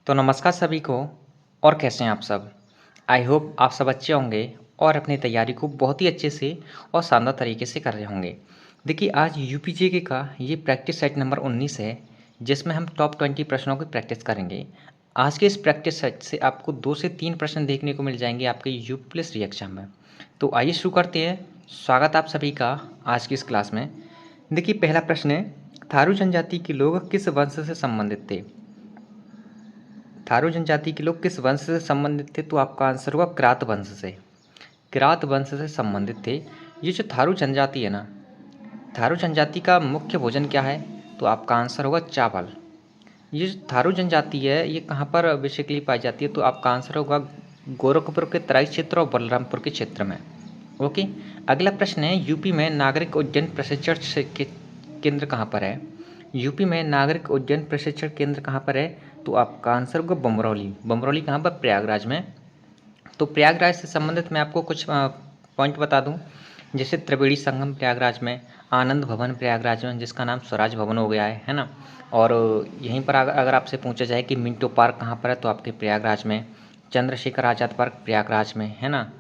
तो नमस्कार सभी को। और कैसे हैं आप सब? आई होप आप सब अच्छे होंगे और अपनी तैयारी को बहुत ही अच्छे से और शानदार तरीके से कर रहे होंगे। देखिए, आज यूपीजीके का ये प्रैक्टिस सेट नंबर 19 है, जिसमें हम टॉप 20 प्रश्नों की प्रैक्टिस करेंगे। आज के इस प्रैक्टिस सेट से आपको 2 से 3 प्रश्न देखने को मिल जाएंगे आपके यूपी पुलिस रिएक्शन में। तो आइए शुरू करते हैं। स्वागत आप सभी का आज की इस क्लास में। देखिए, पहला प्रश्न है, थारू जनजाति के लोग किस वंश से संबंधित थे? थारू जनजाति के लोग किस वंश से संबंधित थे? तो आपका आंसर होगा किरात वंश से। किरात वंश से संबंधित थे। ये जो थारू जनजाति है ना, थारू जनजाति का मुख्य भोजन क्या है? तो आपका आंसर होगा चावल। ये जो थारू जनजाति है, ये कहाँ पर बेसिकली पाई जाती है? तो आपका आंसर होगा गोरखपुर के तराई क्षेत्र और बलरामपुर के क्षेत्र में। ओके। अगला प्रश्न है, यूपी में नागरिक उड्डयन प्रशिक्षण केंद्र कहाँ पर है? यूपी में नागरिक उड्डयन प्रशिक्षण केंद्र कहाँ पर है? तो आपका आंसर होगा बमरौली। बमरौली कहाँ पर? प्रयागराज में। तो प्रयागराज से संबंधित मैं आपको कुछ पॉइंट बता दूं, जैसे त्रिवेणी संगम प्रयागराज में, आनंद भवन प्रयागराज में जिसका नाम स्वराज भवन हो गया है ना। और यहीं पर अगर आपसे पूछा जाए कि मिंटो पार्क कहाँ पर है, तो आपके प्रयागराज में। चंद्रशेखर आज़ाद पार्क प्रयागराज में है ना।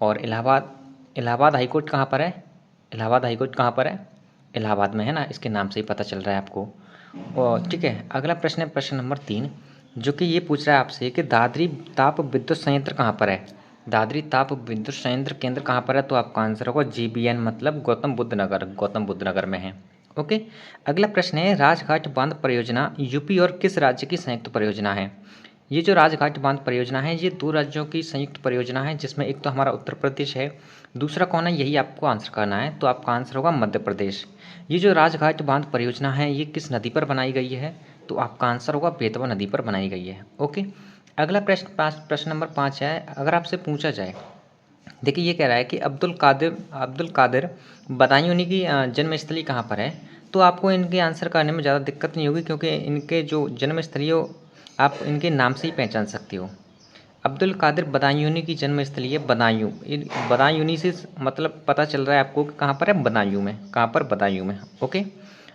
और इलाहाबाद इलाहाबाद हाईकोर्ट कहाँ पर है? इलाहाबाद हाईकोर्ट कहाँ पर है? इलाहाबाद में है ना। इसके नाम से ही पता चल रहा है आपको। और ठीक है, अगला प्रश्न है प्रश्न नंबर 3, जो कि ये पूछ रहा है आपसे कि दादरी ताप विद्युत संयंत्र कहाँ पर है? दादरी ताप विद्युत संयंत्र केंद्र कहाँ पर है? तो आपका आंसर होगा जीबीएन, मतलब गौतम बुद्ध नगर। गौतम बुद्ध नगर में है। ओके। अगला प्रश्न है, राजघाट बांध परियोजना यूपी और किस राज्य की संयुक्त परियोजना है? ये जो राजघाट बांध परियोजना है, ये 2 राज्यों की संयुक्त परियोजना है, जिसमें एक तो हमारा उत्तर प्रदेश है, दूसरा कौन है, यही आपको आंसर करना है। तो आपका आंसर होगा मध्य प्रदेश। ये जो राजघाट बांध परियोजना है, ये किस नदी पर बनाई गई है? तो आपका आंसर होगा बेतवा नदी पर बनाई गई है। ओके। अगला प्रश्न नंबर 5 है, अगर आपसे पूछा जाए, देखिए ये कह रहा है कि अब्दुल कादिर बदायूनी की जन्मस्थली कहाँ पर है? तो आपको इनके आंसर करने में ज़्यादा दिक्कत नहीं होगी, क्योंकि इनके जो जन्मस्थली हो आप इनके नाम से ही पहचान सकते हो। अब्दुल कादिर बदायूनी की जन्मस्थली है बदायूं। बदायूनी से मतलब पता चल रहा है आपको कि कहाँ पर है? बदायूं में। कहाँ पर? बदायूं में। ओके।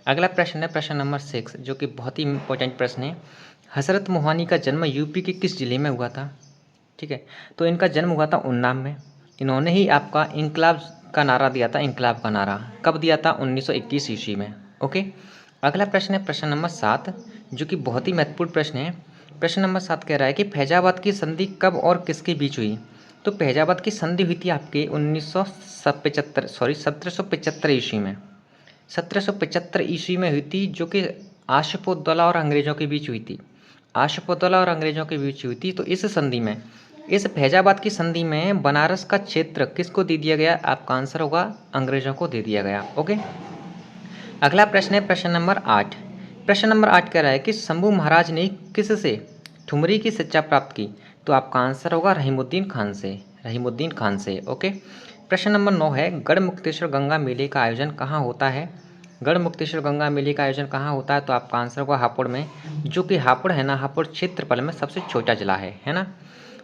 अगला प्रश्न है प्रश्न नंबर 6, जो कि बहुत ही इंपॉर्टेंट प्रश्न है। हज़रत मोहानी का जन्म यूपी के किस जिले में हुआ था? ठीक है, तो इनका जन्म हुआ था उन्नाव में। इन्होंने ही आपका इनकलाब का नारा दिया था। इनकलाब का नारा कब दिया था? 1921 ईस्वी में। ओके। अगला प्रश्न है प्रश्न नंबर 7, जो कि बहुत ही महत्वपूर्ण प्रश्न है। प्रश्न नंबर 7 कह रहा है कि फैजाबाद की संधि कब और किसके बीच हुई? तो फैजाबाद की संधि हुई थी आपके 1775 ईस्वी में। 1775 ईस्वी में हुई थी, जो कि आशफौद्दौला और अंग्रेज़ों के बीच हुई थी। आशफौद्दौला और अंग्रेज़ों के बीच हुई थी। तो इस संधि में, इस फैजाबाद की संधि में बनारस का क्षेत्र किसको दे दिया गया? आपका आंसर होगा अंग्रेज़ों को दे दिया गया। ओके। अगला प्रश्न है प्रश्न नंबर 8। प्रश्न नंबर 8 कह रहा है कि शंभू महाराज ने किससे ठुमरी की शिक्षा प्राप्त की? तो आपका आंसर होगा रहीमुद्दीन खान से। रहीमुद्दीन खान से। ओके। प्रश्न नंबर 9 है, गढ़मुक्तेश्वर गंगा मेले का आयोजन कहाँ होता है? गढ़मुक्तेश्वर गंगा मेले का आयोजन कहाँ होता है? तो आपका आंसर होगा हापुड़ में, जो कि हापुड़ है ना, हापुड़ क्षेत्रफल में सबसे छोटा जिला है ना।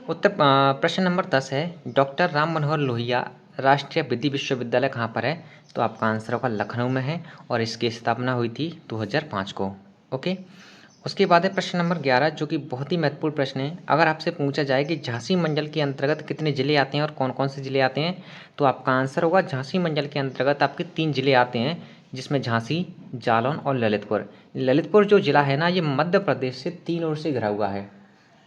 प्रश्न नंबर 10 है, डॉक्टर राम मनोहर लोहिया राष्ट्रीय विधि विश्वविद्यालय कहाँ पर है? तो आपका आंसर होगा लखनऊ में है, और इसकी स्थापना हुई थी 2005 को। ओके। उसके बाद है प्रश्न नंबर 11, जो कि बहुत ही महत्वपूर्ण प्रश्न है। अगर आपसे पूछा जाए कि झांसी मंडल के अंतर्गत कितने जिले आते हैं और कौन कौन से जिले आते हैं, तो आपका आंसर होगा झांसी मंडल के अंतर्गत आपके 3 जिले आते हैं, जिसमें झांसी, जालौन और ललितपुर। ललितपुर जो जिला है ना, ये मध्य प्रदेश से 3 ओर से घिरा हुआ है।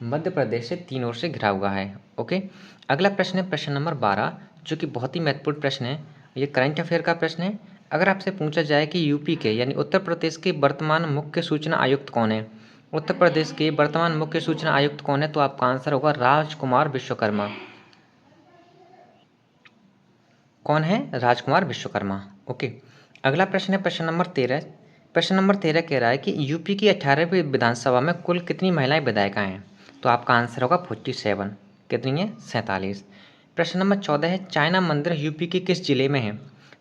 मध्य प्रदेश से 3 ओर से घिरा हुआ है। ओके। अगला प्रश्न है प्रश्न नंबर 12, जो कि बहुत ही महत्वपूर्ण प्रश्न है। ये करंट अफेयर का प्रश्न है। अगर आपसे पूछा जाए कि यूपी के यानी उत्तर प्रदेश के वर्तमान मुख्य सूचना आयुक्त कौन है? उत्तर प्रदेश के वर्तमान मुख्य सूचना आयुक्त कौन है? तो आपका आंसर होगा राजकुमार विश्वकर्मा। कौन है? राजकुमार विश्वकर्मा। ओके। अगला प्रश्न है प्रश्न नंबर 13। प्रश्न नंबर 13 कह रहा है कि यूपी की 18वीं विधानसभा में कुल कितनी महिलाएं विधायिका हैं? तो आपका आंसर होगा 47। कितनी है? 47। प्रश्न नंबर 14 है, चाइना मंदिर यूपी के किस जिले में है?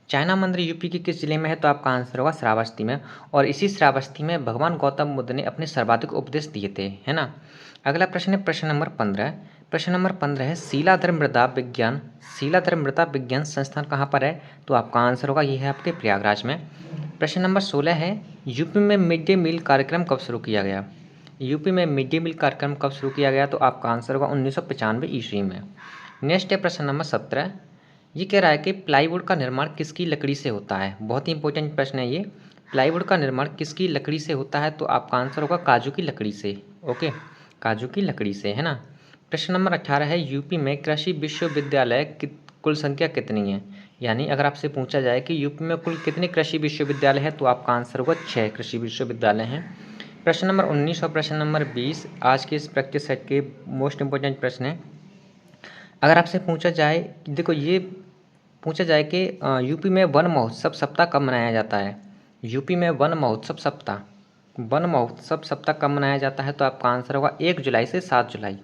चाइना मंदिर यूपी के किस जिले में है? तो आपका आंसर होगा श्रावस्ती में, और इसी श्रावस्ती में भगवान गौतम बुद्ध ने अपने सर्वाधिक उपदेश दिए थे, है ना। अगला प्रश्न है प्रश्न नंबर 15। प्रश्न नंबर 15 है, शीलाधर मृदा विज्ञान संस्थान कहाँ पर है? तो आपका आंसर होगा ये है आपके प्रयागराज में। प्रश्न नंबर 16 है, यूपी में मिड डे मील कार्यक्रम कब शुरू किया गया? यूपी में मिड डे मील कार्यक्रम कब शुरू किया गया? तो आपका आंसर होगा 1995 ईस्वी में। नेक्स्ट है प्रश्न नंबर 17। ये कह रहा है कि प्लाईवुड का निर्माण किसकी लकड़ी से होता है? बहुत ही इंपॉर्टेंट प्रश्न है ये। प्लाईवुड का निर्माण किसकी लकड़ी से होता है? तो आपका आंसर होगा काजू की लकड़ी से। ओके, काजू की लकड़ी से, है ना। प्रश्न नंबर 18 है, यूपी में कृषि विश्वविद्यालय की कुल संख्या कितनी है? यानी अगर आपसे पूछा जाए कि यूपी में कुल कितने कृषि विश्वविद्यालय हैं, तो आपका आंसर होगा 6 कृषि विश्वविद्यालय हैं। प्रश्न नंबर 19 और प्रश्न नंबर 20 आज के इस प्रैक्टिस सेट के मोस्ट इंपॉर्टेंट प्रश्न हैं। अगर आपसे पूछा जाए, देखो ये पूछा जाए कि यूपी में वन महोत्सव सप्ताह कब मनाया जाता है? यूपी में वन महोत्सव सप्ताह कब मनाया जाता है? तो आपका आंसर होगा 1 जुलाई से 7 जुलाई।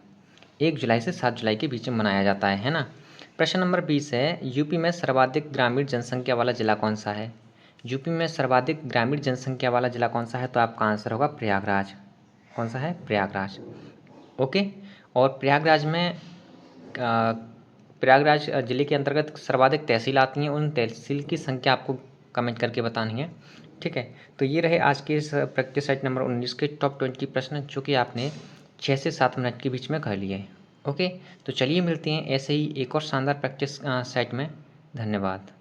1 जुलाई से 7 जुलाई के बीच में मनाया जाता है ना। प्रश्न नंबर 20 है, यूपी में सर्वाधिक ग्रामीण जनसंख्या वाला जिला कौन सा है? यूपी में सर्वाधिक ग्रामीण जनसंख्या वाला जिला कौन सा है? तो आपका आंसर होगा प्रयागराज। कौन सा है? प्रयागराज। ओके, और प्रयागराज में प्रयागराज जिले के अंतर्गत सर्वाधिक तहसील आती हैं। उन तहसील की संख्या आपको कमेंट करके बतानी है, ठीक है। तो ये रहे आज के इस प्रैक्टिस सेट नंबर 19 के टॉप 20 प्रश्न, जो कि आपने 6 से 7 मिनट के बीच में कर लिए। ओके, तो चलिए मिलते हैं ऐसे ही एक और शानदार प्रैक्टिस सेट में। धन्यवाद।